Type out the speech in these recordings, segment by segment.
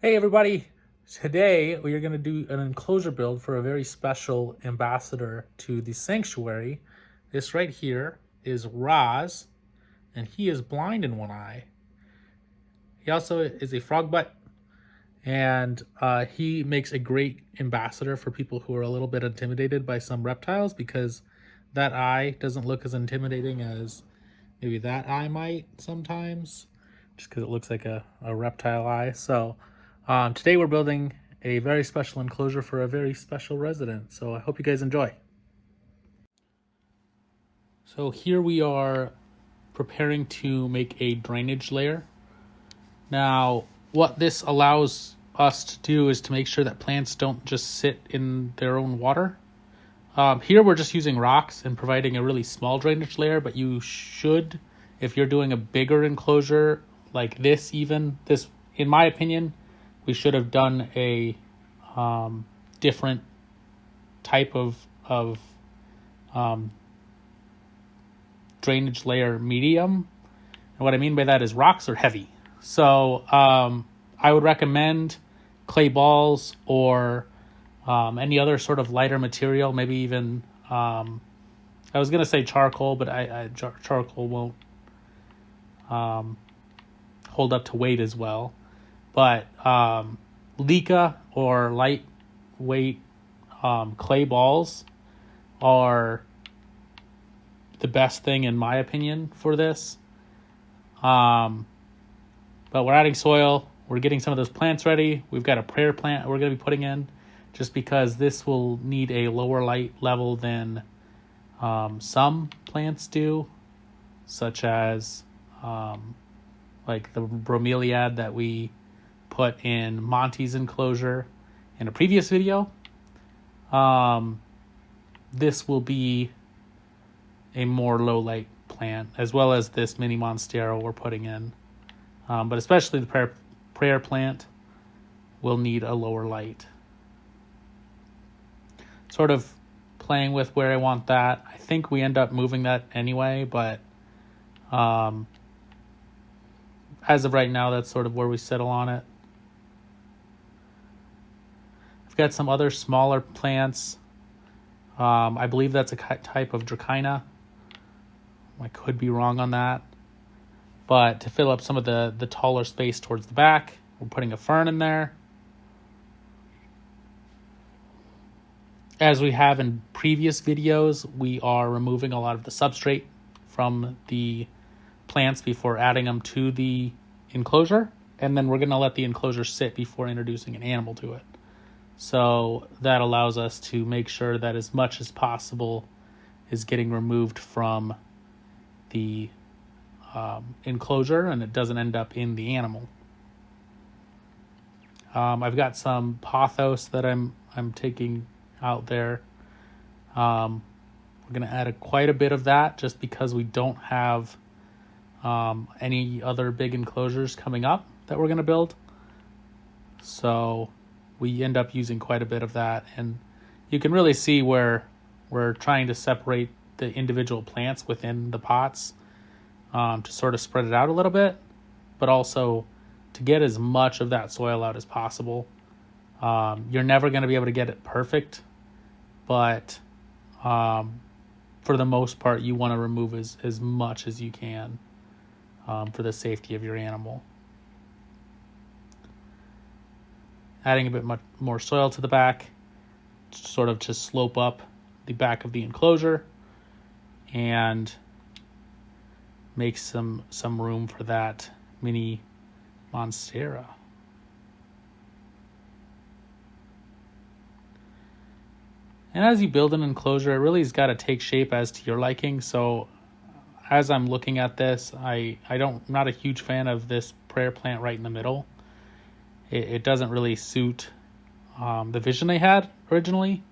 Hey everybody! Today we are going to do an enclosure build for a very special ambassador to the sanctuary. This right here is Roz, and he is blind in one eye. He also is a frog butt, and he makes a great ambassador for people who are a little bit intimidated by some reptiles because that eye doesn't look as intimidating as maybe that eye might sometimes, just because it looks like a reptile eye. So today we're building a very special enclosure for a very special resident. So I hope you guys enjoy. So here we are preparing to make a drainage layer. Now, what this allows us to do is to make sure that plants don't just sit in their own water. Here we're just using rocks and providing a really small drainage layer, but you should, if you're doing a bigger enclosure like this, in my opinion, we should have done a different type of drainage layer medium. And what I mean by that is rocks are heavy. So I would recommend clay balls or any other sort of lighter material, maybe even, I was going to say charcoal, but charcoal won't hold up to weight as well. But Leica or lightweight clay balls are the best thing in my opinion for this. But we're adding soil. We're getting some of those plants ready. We've got a prayer plant we're going to be putting in, just because this will need a lower light level than some plants do, such as like the bromeliad that we put in Monty's enclosure in a previous video. This will be a more low light plant, as well as this mini monstera we're putting in. But especially the prayer plant will need a lower light. Sort of playing with where I want that. I think we end up moving that anyway, but as of right now, that's sort of where we settle on it. I've got some other smaller plants. I believe that's a type of Dracaena. I could be wrong on that. But to fill up some of the taller space towards the back, we're putting a fern in there. As we have in previous videos, we are removing a lot of the substrate from the plants before adding them to the enclosure. And then we're going to let the enclosure sit before introducing an animal to it. So that allows us to make sure that as much as possible is getting removed from the enclosure and it doesn't end up in the animal. I've got some pothos that I'm taking out there. We're going to add quite a bit of that just because we don't have any other big enclosures coming up that we're going to build. So we end up using quite a bit of that, and you can really see where we're trying to separate the individual plants within the pots to sort of spread it out a little bit, but also to get as much of that soil out as possible. You're never going to be able to get it perfect, but for the most part, you want to remove as much as you can for the safety of your animal. Adding a bit much more soil to the back, sort of to slope up the back of the enclosure and make some room for that mini monstera. And as you build an enclosure, it really has got to take shape as to your liking. So as I'm looking at this, I'm not a huge fan of this prayer plant right in the middle. It doesn't really suit the vision they had originally.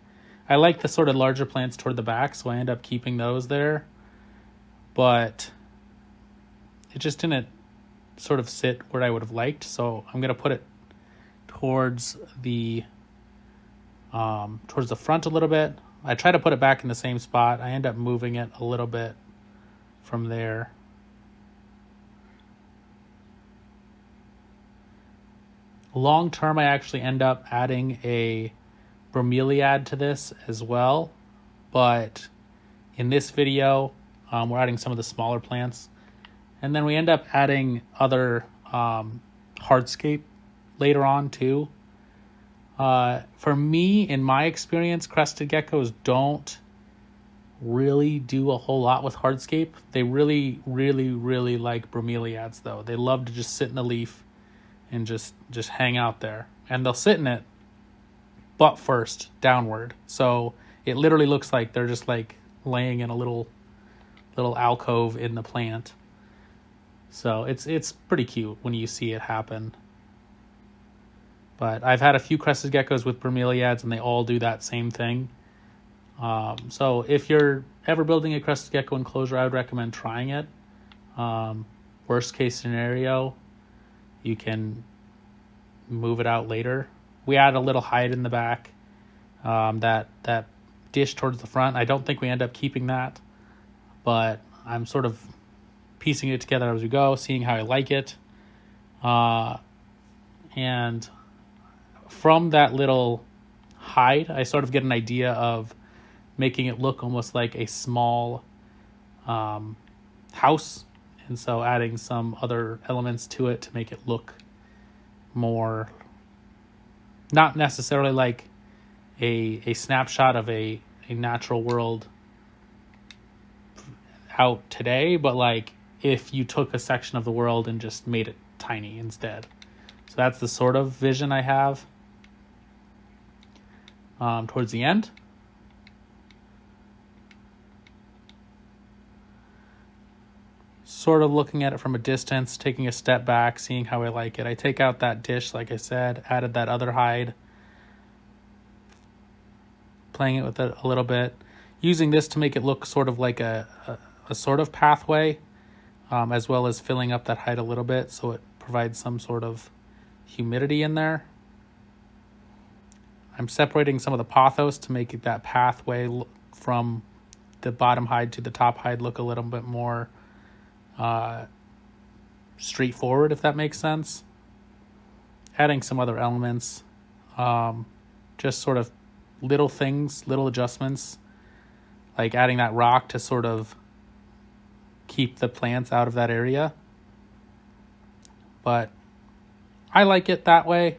I like the sort of larger plants toward the back, so I end up keeping those there. But it just didn't sort of sit where I would have liked, so I'm going to put it towards the front a little bit. I try to put it back in the same spot. I end up moving it a little bit from there. Long term, I actually end up adding a bromeliad to this as well. But in this video, we're adding some of the smaller plants. And then we end up adding other hardscape later on too. For me, in my experience, crested geckos don't really do a whole lot with hardscape. They really, really, really like bromeliads though. They love to just sit in the leaf and just hang out there. And they'll sit in it butt first, downward. So it literally looks like they're just like laying in a little alcove in the plant. So it's pretty cute when you see it happen. But I've had a few crested geckos with bromeliads, and they all do that same thing. So if you're ever building a crested gecko enclosure, I would recommend trying it. Worst case scenario, you can move it out later. We add a little hide in the back, that dish towards the front. I don't think we end up keeping that, but I'm sort of piecing it together as we go, seeing how I like it. And from that little hide, I sort of get an idea of making it look almost like a small house. And so adding some other elements to it to make it look more, not necessarily like a snapshot of a natural world out today, but like if you took a section of the world and just made it tiny instead. So that's the sort of vision I have towards the end. Sort of looking at it from a distance, taking a step back, seeing how I like it. I take out that dish, like I said, added that other hide, playing it with it a little bit, using this to make it look sort of like a sort of pathway, as well as filling up that hide a little bit so it provides some sort of humidity in there. I'm separating some of the pothos to make that pathway from the bottom hide to the top hide look a little bit more straightforward, if that makes sense. Adding some other elements, just sort of little things, little adjustments, like adding that rock to sort of keep the plants out of that area. But I like it that way.